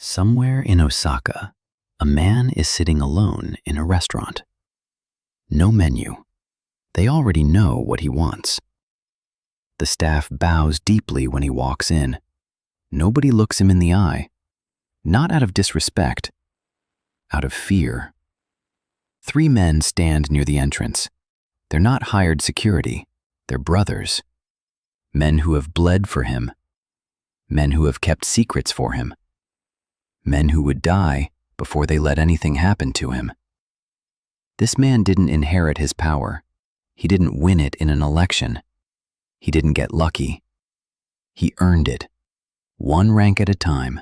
Somewhere in Osaka, a man is sitting alone in a restaurant. No menu. They already know what he wants. The staff bows deeply when he walks in. Nobody looks him in the eye. Not out of disrespect, out of fear. 3 men stand near the entrance. They're not hired security. They're brothers. Men who have bled for him. Men who have kept secrets for him. Men who would die before they let anything happen to him. This man didn't inherit his power. He didn't win it in an election. He didn't get lucky. He earned it, one rank at a time,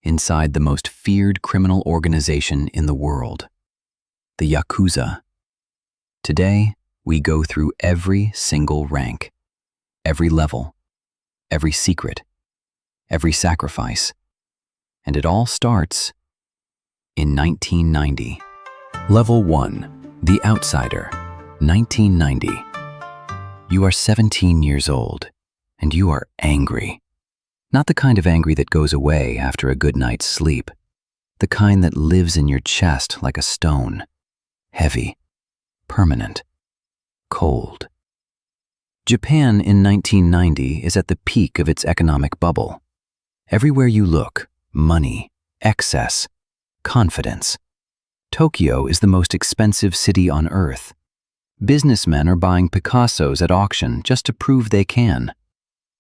inside the most feared criminal organization in the world, the Yakuza. Today, we go through every single rank, every level, every secret, every sacrifice. And it all starts in 1990. Level 1, The Outsider, 1990. You are 17 years old, and you are angry. Not the kind of angry that goes away after a good night's sleep. The kind that lives in your chest like a stone. Heavy, permanent, cold. Japan in 1990 is at the peak of its economic bubble. Everywhere you look, money, excess, confidence. Tokyo is the most expensive city on earth. Businessmen are buying Picassos at auction just to prove they can.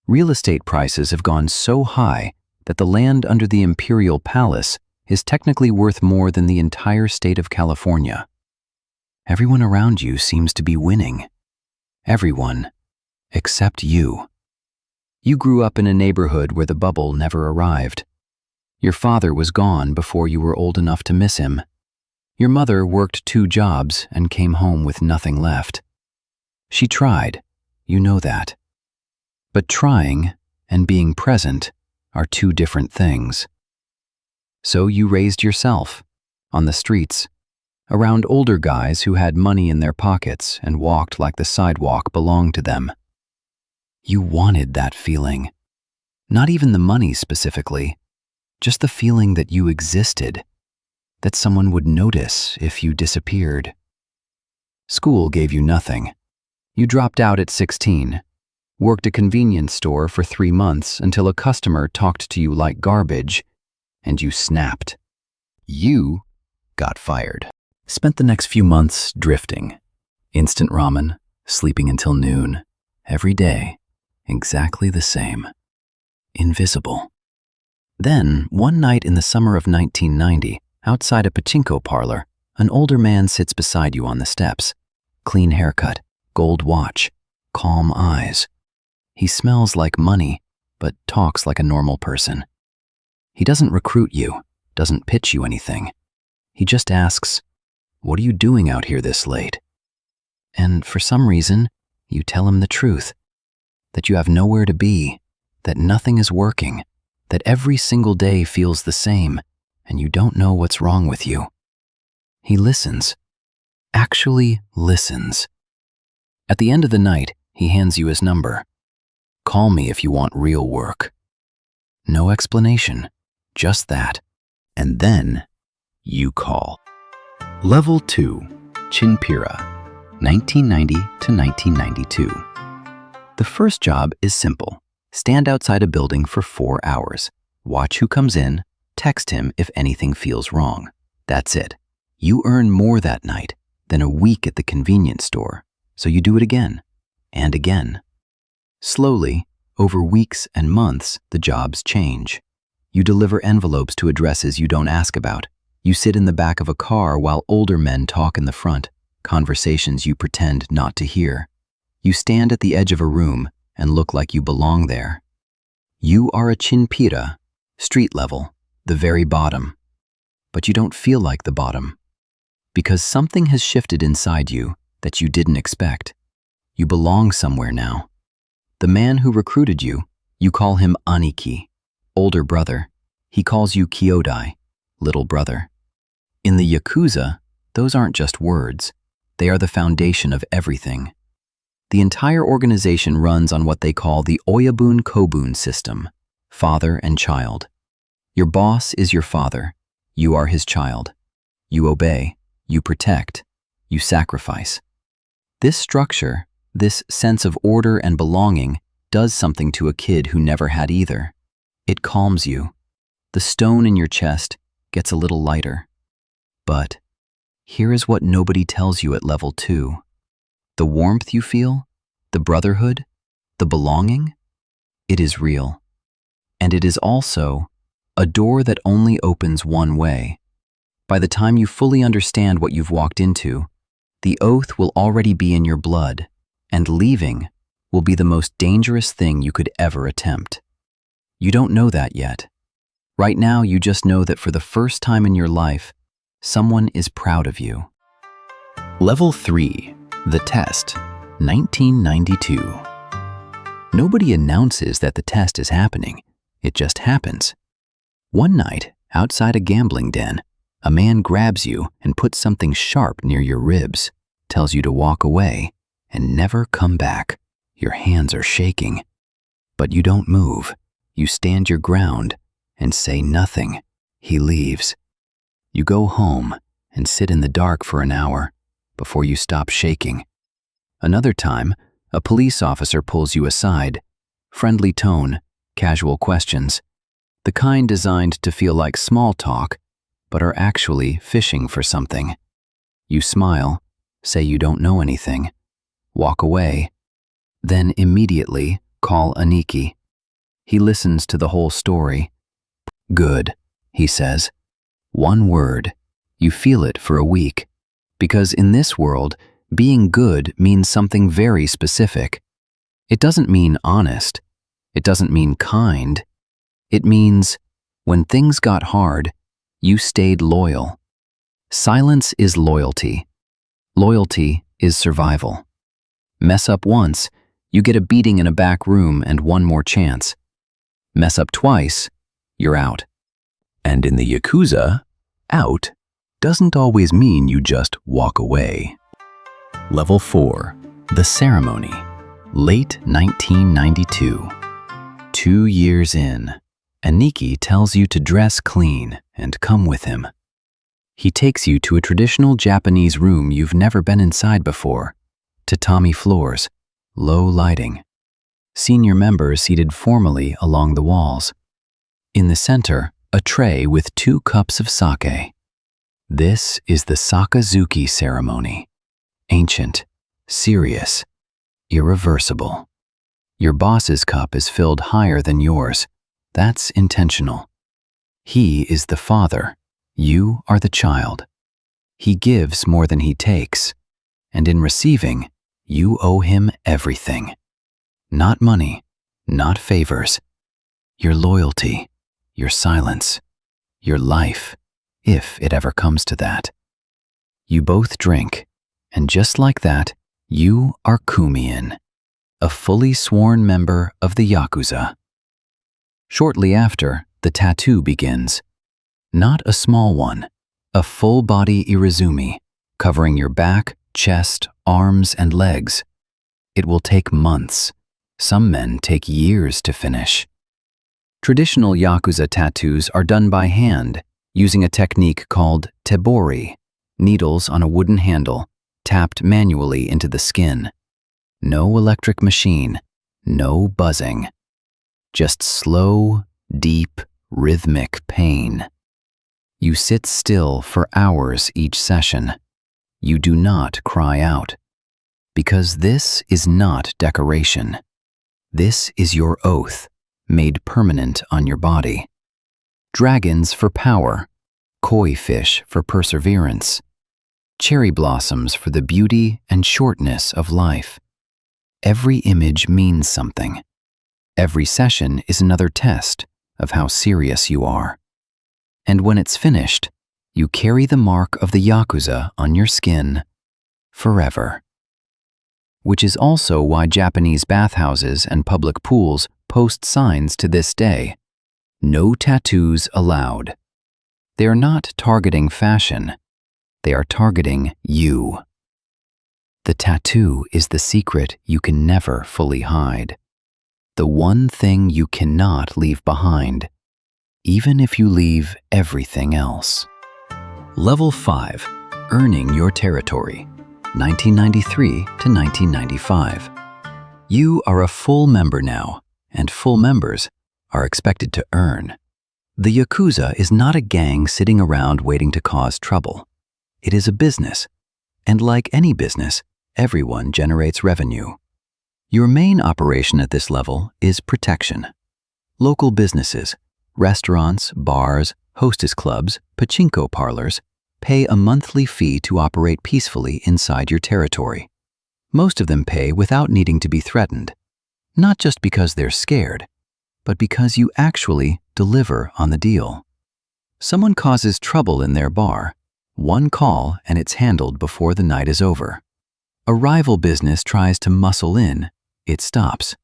Real estate prices have gone so high that the land under the Imperial Palace is technically worth more than the entire state of California. Everyone around you seems to be winning. Everyone, except you. You grew up in a neighborhood where the bubble never arrived. Your father was gone before you were old enough to miss him. Your mother worked 2 jobs and came home with nothing left. She tried, you know that. But trying and being present are 2 different things. So you raised yourself, on the streets, around older guys who had money in their pockets and walked like the sidewalk belonged to them. You wanted that feeling. Not even the money specifically, just the feeling that you existed, that someone would notice if you disappeared. School gave you nothing. You dropped out at 16, worked a convenience store for 3 months until a customer talked to you like garbage, and you snapped. You got fired. Spent the next few months drifting. Instant ramen, sleeping until noon, every day, exactly the same. Invisible. Then, one night in the summer of 1990, outside a pachinko parlor, an older man sits beside you on the steps. Clean haircut, gold watch, calm eyes. He smells like money, but talks like a normal person. He doesn't recruit you, doesn't pitch you anything. He just asks, "What are you doing out here this late?" And for some reason, you tell him the truth, that you have nowhere to be, that nothing is working, that every single day feels the same, and you don't know what's wrong with you. He listens, actually listens. At the end of the night, he hands you his number. Call me if you want real work. No explanation, just that. And then you call. Level 2, Chinpira, 1990 to 1992. The first job is simple. Stand outside a building for 4 hours. Watch who comes in, text him if anything feels wrong. That's it. You earn more that night than a week at the convenience store, so you do it again and again. Slowly, over weeks and months, the jobs change. You deliver envelopes to addresses you don't ask about. You sit in the back of a car while older men talk in the front, conversations you pretend not to hear. You stand at the edge of a room and look like you belong there. You are a chinpira, street level, the very bottom. But you don't feel like the bottom, because something has shifted inside you that you didn't expect. You belong somewhere now. The man who recruited you, you call him Aniki, older brother. He calls you Kyodai, little brother. In the Yakuza, those aren't just words. They are the foundation of everything. The entire organization runs on what they call the Oyabun Kobun system, father and child. Your boss is your father. You are his child. You obey, you protect, you sacrifice. This structure, this sense of order and belonging, does something to a kid who never had either. It calms you. The stone in your chest gets a little lighter. But here is what nobody tells you at level 2. The warmth you feel, the brotherhood, the belonging, it is real. And it is also a door that only opens one way. By the time you fully understand what you've walked into, the oath will already be in your blood, and leaving will be the most dangerous thing you could ever attempt. You don't know that yet. Right now, you just know that for the first time in your life, someone is proud of you. Level 3, the test, 1992. Nobody announces that the test is happening. It just happens. One night, outside a gambling den, a man grabs you and puts something sharp near your ribs, tells you to walk away and never come back. Your hands are shaking. But you don't move. You stand your ground and say nothing. He leaves. You go home and sit in the dark for an hour before you stop shaking. Another time, a police officer pulls you aside. Friendly tone, casual questions. The kind designed to feel like small talk, but are actually fishing for something. You smile, say you don't know anything, walk away, then immediately call Aniki. He listens to the whole story. Good, he says. One word. You feel it for a week. Because in this world, being good means something very specific. It doesn't mean honest. It doesn't mean kind. It means when things got hard, you stayed loyal. Silence is loyalty. Loyalty is survival. Mess up once, you get a beating in a back room and one more chance. Mess up twice, you're out. And in the Yakuza, out doesn't always mean you just walk away. Level 4, the ceremony, late 1992. 2 years in, Aniki tells you to dress clean and come with him. He takes you to a traditional Japanese room you've never been inside before. Tatami floors, low lighting. Senior members seated formally along the walls. In the center, a tray with 2 cups of sake. This is the Sakazuki ceremony. Ancient, serious, irreversible. Your boss's cup is filled higher than yours. That's intentional. He is the father. You are the child. He gives more than he takes. And in receiving, you owe him everything. Not money, not favors. Your loyalty, your silence, your life, if it ever comes to that. You both drink, and just like that, you are Kumiin, a fully sworn member of the Yakuza. Shortly after, the tattoo begins. Not a small one, a full-body irizumi, covering your back, chest, arms, and legs. It will take months. Some men take years to finish. Traditional Yakuza tattoos are done by hand, using a technique called tebori, needles on a wooden handle, tapped manually into the skin. No electric machine, no buzzing. Just slow, deep, rhythmic pain. You sit still for hours each session. You do not cry out. Because this is not decoration. This is your oath, made permanent on your body. Dragons for power, koi fish for perseverance, cherry blossoms for the beauty and shortness of life. Every image means something. Every session is another test of how serious you are. And when it's finished, you carry the mark of the Yakuza on your skin forever. Which is also why Japanese bathhouses and public pools post signs to this day. No tattoos allowed. They are not targeting fashion. They are targeting you. The tattoo is the secret you can never fully hide. The one thing you cannot leave behind. even if you leave everything else. Level 5. Earning your territory, 1993 to 1995. You are a full member now, and full members are expected to earn. The Yakuza is not a gang sitting around waiting to cause trouble. It is a business, and like any business, everyone generates revenue. Your main operation at this level is protection. Local businesses, restaurants, bars, hostess clubs, pachinko parlors, pay a monthly fee to operate peacefully inside your territory. Most of them pay without needing to be threatened, not just because they're scared, but because you actually deliver on the deal. Someone causes trouble in their bar, one call and it's handled before the night is over. A rival business tries to muscle in, it stops.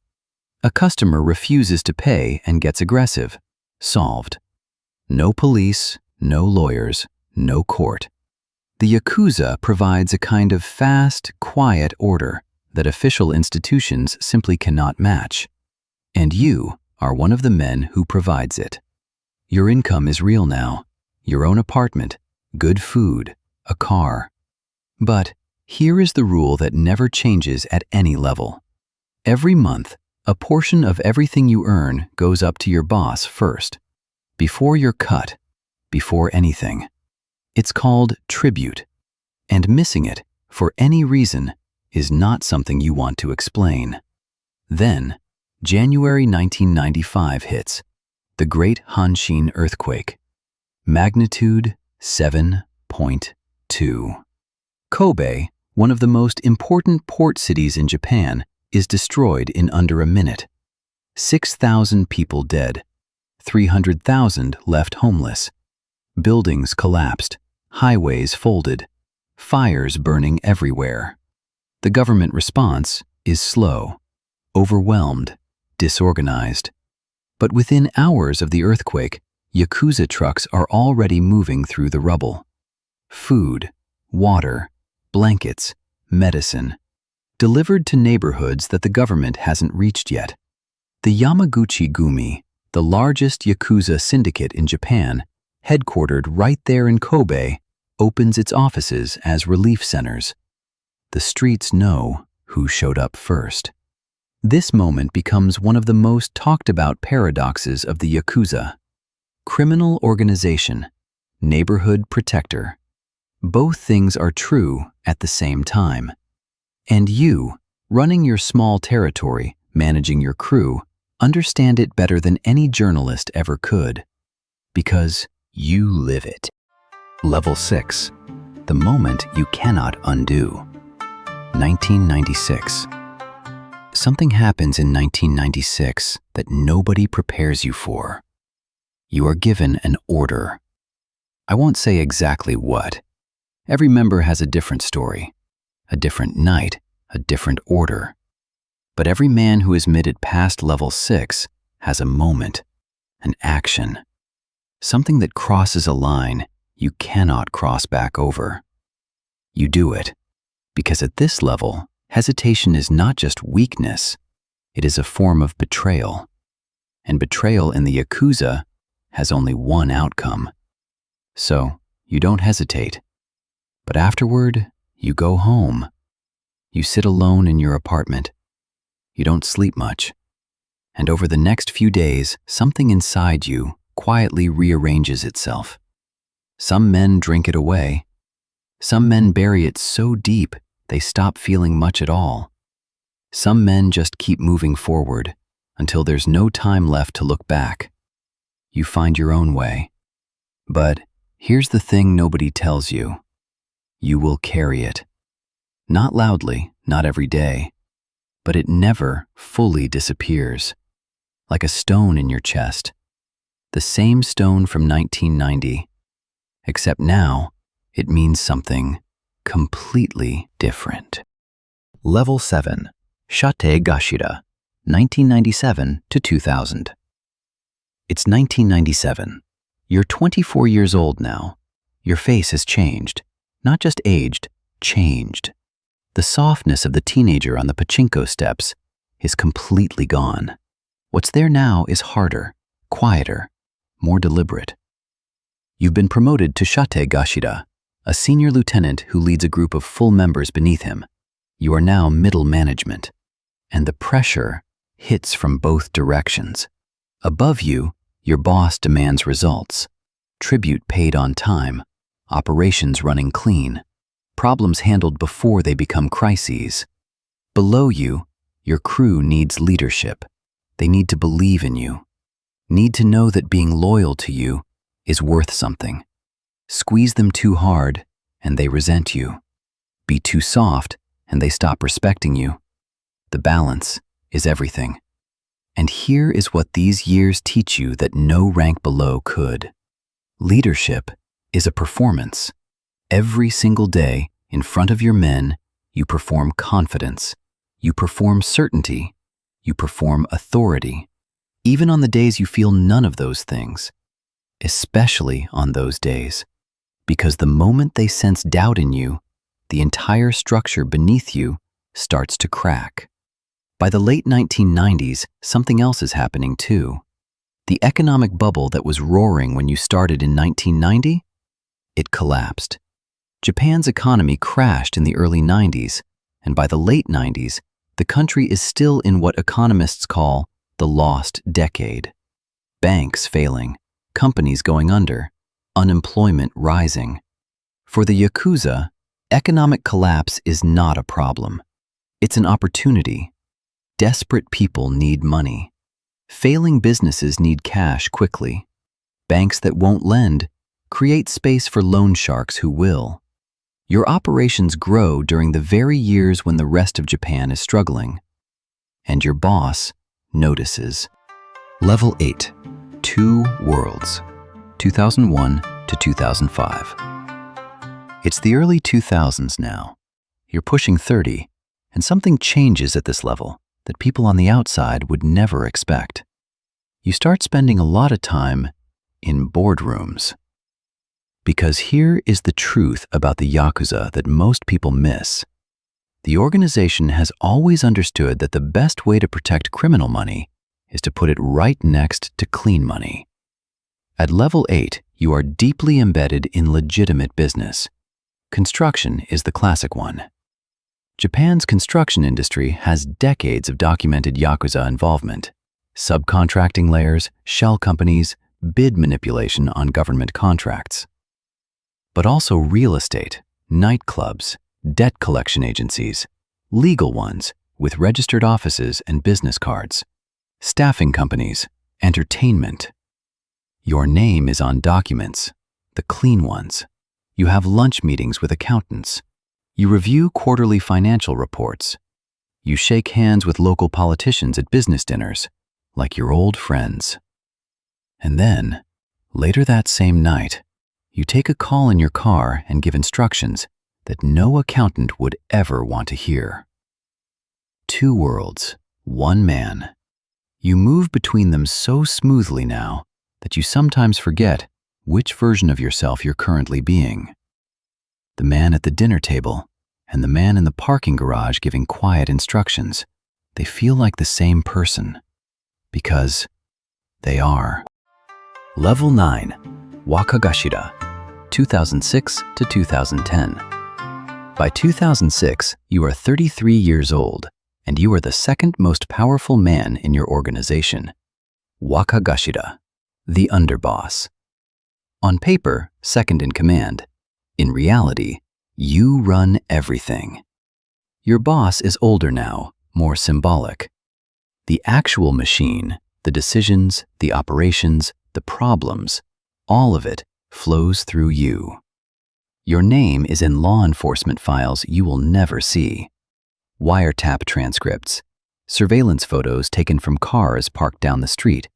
A customer refuses to pay and gets aggressive, solved. No police, no lawyers, no court. The Yakuza provides a kind of fast, quiet order that official institutions simply cannot match. And you are one of the men who provides it. Your income is real now. Your own apartment, good food, a car. But here is the rule that never changes at any level. Every month, a portion of everything you earn goes up to your boss first, before your cut, before anything. It's called tribute, and missing it, for any reason, is not something you want to explain. Then, January 1995 hits, the Great Hanshin earthquake. Magnitude 7.2. Kobe, one of the most important port cities in Japan, is destroyed in under a minute. 6,000 people dead, 300,000 left homeless. Buildings collapsed, highways folded, fires burning everywhere. The government response is slow, overwhelmed, disorganized. But within hours of the earthquake, Yakuza trucks are already moving through the rubble. Food, water, blankets, medicine, delivered to neighborhoods that the government hasn't reached yet. The Yamaguchi-gumi, the largest Yakuza syndicate in Japan, headquartered right there in Kobe, opens its offices as relief centers. The streets know who showed up first. This moment becomes one of the most talked about paradoxes of the Yakuza. Criminal organization, neighborhood protector. Both things are true at the same time. And you, running your small territory, managing your crew, understand it better than any journalist ever could. Because you live it. Level 6. The moment you cannot undo. 1996. Something happens in 1996 that nobody prepares you for. You are given an order. I won't say exactly what. Every member has a different story, a different night, a different order. But every man who has made it past level 6 has a moment, an action, something that crosses a line you cannot cross back over. You do it, because at this level, hesitation is not just weakness, it is a form of betrayal. And betrayal in the Yakuza has only one outcome. So, you don't hesitate. But afterward, you go home. You sit alone in your apartment. You don't sleep much. And over the next few days, something inside you quietly rearranges itself. Some men drink it away. Some men bury it so deep they stop feeling much at all. Some men just keep moving forward until there's no time left to look back. You find your own way. But here's the thing nobody tells you. You will carry it. Not loudly, not every day, but it never fully disappears. Like a stone in your chest. The same stone from 1990, except now it means something completely different. Level 7. Shate Gashira, 1997 to 2000. It's 1997. You're 24 years old now. Your face has changed. Not just aged, changed. The softness of the teenager on the pachinko steps is completely gone. What's there now is harder, quieter, more deliberate. You've been promoted to Shate Gashira, a senior lieutenant who leads a group of full members beneath him. You are now middle management, and the pressure hits from both directions. Above you, your boss demands results, tribute paid on time, operations running clean, problems handled before they become crises. Below you, your crew needs leadership. They need to believe in you, need to know that being loyal to you is worth something. Squeeze them too hard, and they resent you. Be too soft, and they stop respecting you. The balance is everything. And here is what these years teach you that no rank below could. Leadership is a performance. Every single day, in front of your men, you perform confidence, you perform certainty, you perform authority, even on the days you feel none of those things, especially on those days, because the moment they sense doubt in you, the entire structure beneath you starts to crack. By the late 1990s, something else is happening too. The economic bubble that was roaring when you started in 1990, it collapsed. Japan's economy crashed in the early 90s, and by the late 90s, the country is still in what economists call the lost decade. Banks failing, companies going under, unemployment rising. For the Yakuza, economic collapse is not a problem. It's an opportunity. Desperate people need money. Failing businesses need cash quickly. Banks that won't lend create space for loan sharks who will. Your operations grow during the very years when the rest of Japan is struggling. And your boss notices. Level 8, 2 Worlds, 2001 to 2005. It's the early 2000s now. You're pushing 30, and something changes at this level that people on the outside would never expect. You start spending a lot of time in boardrooms. Because here is the truth about the Yakuza that most people miss. The organization has always understood that the best way to protect criminal money is to put it right next to clean money. At level 8, you are deeply embedded in legitimate business. Construction is the classic one. Japan's construction industry has decades of documented Yakuza involvement. Subcontracting layers, shell companies, bid manipulation on government contracts. But also real estate, nightclubs, debt collection agencies, legal ones with registered offices and business cards, staffing companies, entertainment. Your name is on documents, the clean ones. You have lunch meetings with accountants. You review quarterly financial reports. You shake hands with local politicians at business dinners, like your old friends. And then, later that same night, you take a call in your car and give instructions that no accountant would ever want to hear. 2 worlds, 1 man. You move between them so smoothly now that you sometimes forget which version of yourself you're currently being. The man at the dinner table and the man in the parking garage giving quiet instructions, they feel like the same person. Because they are. Level 9, Wakagashira, 2006 to 2010. By 2006, you are 33 years old, and you are the second most powerful man in your organization. Wakagashira, the underboss. On paper, second in command. In reality, you run everything. Your boss is older now, more symbolic. The actual machine, the decisions, the operations, the problems, all of it flows through you. Your name is in law enforcement files you will never see. Wiretap transcripts, surveillance photos taken from cars parked down the street,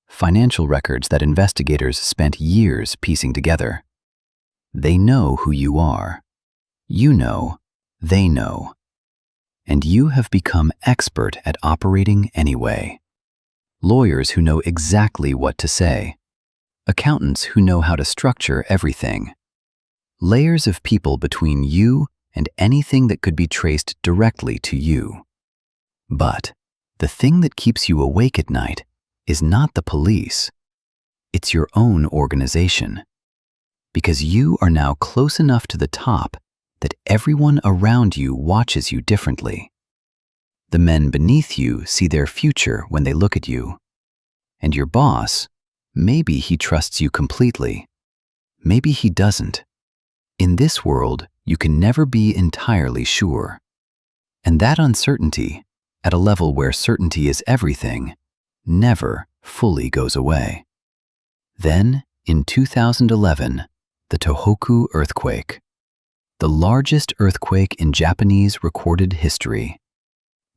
financial records that investigators spent years piecing together. They know who you are. You know, they know. And you have become expert at operating anyway. Lawyers who know exactly what to say. Accountants who know how to structure everything. Layers of people between you and anything that could be traced directly to you. But the thing that keeps you awake at night is not the police. It's your own organization. Because you are now close enough to the top that everyone around you watches you differently. The men beneath you see their future when they look at you. And your boss, maybe he trusts you completely. Maybe he doesn't. In this world, you can never be entirely sure. And that uncertainty, at a level where certainty is everything, never fully goes away. Then, in 2011, the Tohoku earthquake, the largest earthquake in Japanese recorded history.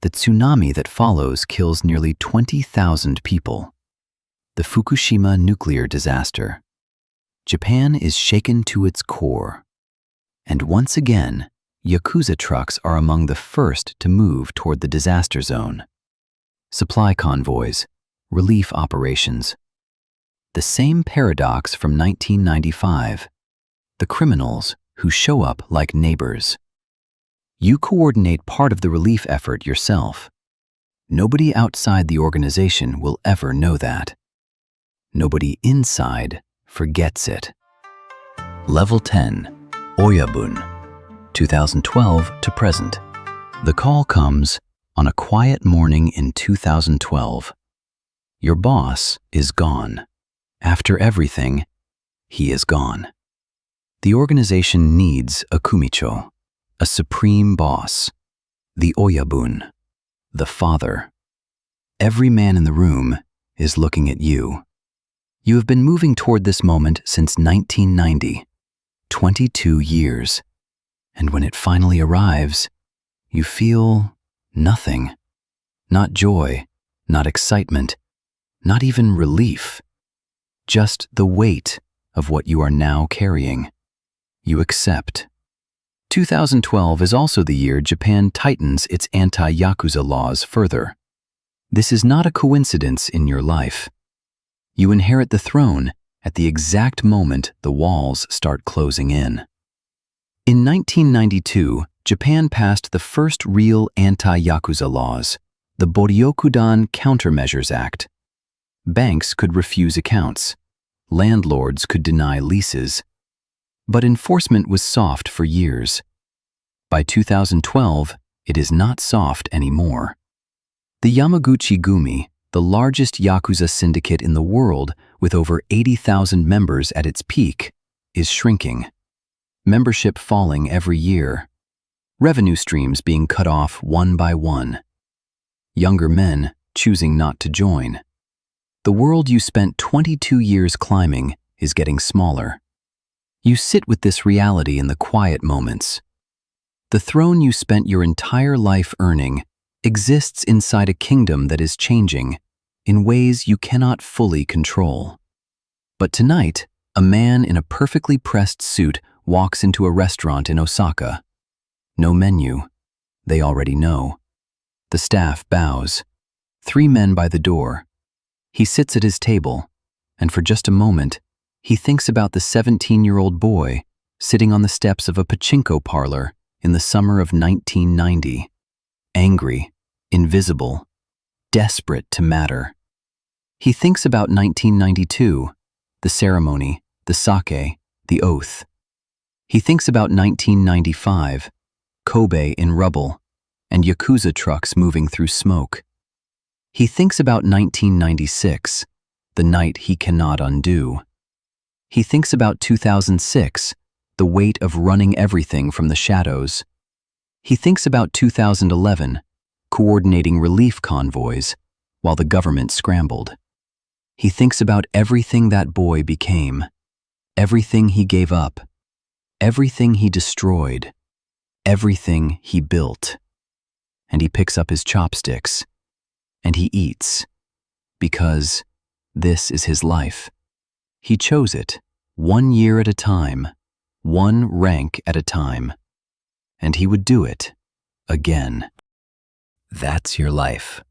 The tsunami that follows kills nearly 20,000 people. The Fukushima nuclear disaster. Japan is shaken to its core. And once again, Yakuza trucks are among the first to move toward the disaster zone. Supply convoys, relief operations. The same paradox from 1995. The criminals who show up like neighbors. You coordinate part of the relief effort yourself. Nobody outside the organization will ever know that. Nobody inside forgets it. Level 10, Oyabun, 2012 to present. The call comes on a quiet morning in 2012. Your boss is gone. After everything, he is gone. The organization needs a kumicho, a supreme boss, the Oyabun, the father. Every man in the room is looking at you. You have been moving toward this moment since 1990, 22 years. And when it finally arrives, you feel nothing. Not joy, not excitement, not even relief. Just the weight of what you are now carrying. You accept. 2012 is also the year Japan tightens its anti-Yakuza laws further. This is not a coincidence in your life. You inherit the throne at the exact moment the walls start closing in. In 1992, Japan passed the first real anti-Yakuza laws, the Boryokudan Countermeasures Act. Banks could refuse accounts. Landlords could deny leases. But enforcement was soft for years. By 2012, it is not soft anymore. The Yamaguchi Gumi, the largest Yakuza syndicate in the world with over 80,000 members at its peak, is shrinking. Membership falling every year. Revenue streams being cut off one by one. Younger men choosing not to join. The world you spent 22 years climbing is getting smaller. You sit with this reality in the quiet moments. The throne you spent your entire life earning exists inside a kingdom that is changing in ways you cannot fully control. But tonight, a man in a perfectly pressed suit walks into a restaurant in Osaka. No menu. They already know. The staff bows. 3 men by the door. He sits at his table, and for just a moment, he thinks about the 17-year-old boy sitting on the steps of a pachinko parlor in the summer of 1990. Angry, invisible, desperate to matter. He thinks about 1992, the ceremony, the sake, the oath. He thinks about 1995, Kobe in rubble, and Yakuza trucks moving through smoke. He thinks about 1996, the night he cannot undo. He thinks about 2006, the weight of running everything from the shadows. He thinks about 2011, coordinating relief convoys while the government scrambled. He thinks about everything that boy became, everything he gave up, everything he destroyed, everything he built. And he picks up his chopsticks, and he eats, because this is his life. He chose it, 1 year at a time, 1 rank at a time. And he would do it again. That's your life,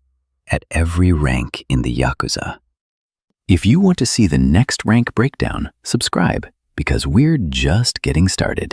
at every rank in the Yakuza. If you want to see the next rank breakdown, subscribe, because we're just getting started.